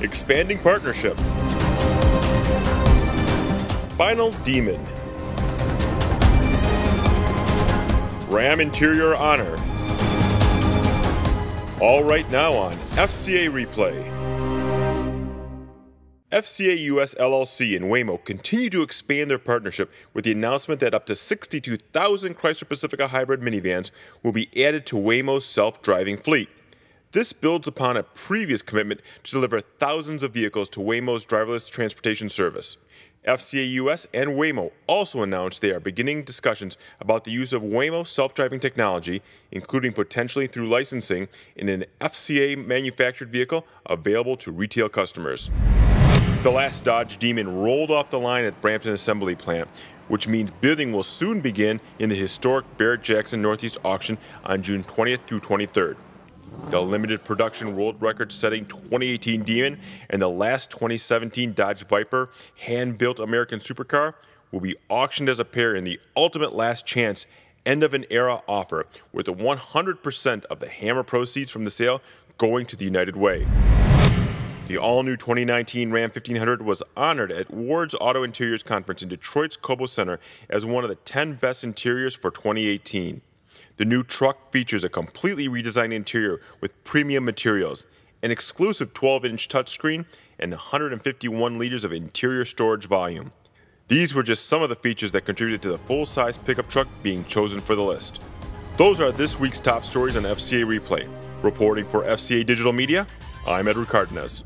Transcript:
Expanding partnership. Final Demon. Ram Interior Honor. All right now on FCA Replay. FCA US LLC and Waymo continue to expand their partnership with the announcement that up to 62,000 Chrysler Pacifica hybrid minivans will be added to Waymo's self-driving fleet. This builds upon a previous commitment to deliver thousands of vehicles to Waymo's driverless transportation service. FCA US and Waymo also announced they are beginning discussions about the use of Waymo self-driving technology, including potentially through licensing, in an FCA manufactured vehicle available to retail customers. The last Dodge Demon rolled off the line at Brampton Assembly Plant, which means bidding will soon begin in the historic Barrett-Jackson Northeast auction on June 20th through 23rd. The limited production world record-setting 2018 Demon and the last 2017 Dodge Viper hand-built American supercar will be auctioned as a pair in the ultimate last chance end-of-an-era offer, with 100% of the hammer proceeds from the sale going to the United Way. The all-new 2019 Ram 1500 was honored at WardsAuto Interiors Conference in Detroit's Cobo Center as one of the 10 best interiors for 2018. The new truck features a completely redesigned interior with premium materials, an exclusive 12-inch touchscreen, and 151 liters of interior storage volume. These were just some of the features that contributed to the full-size pickup truck being chosen for the list. Those are this week's top stories on FCA Replay. Reporting for FCA Digital Media, I'm Edward Cardenas.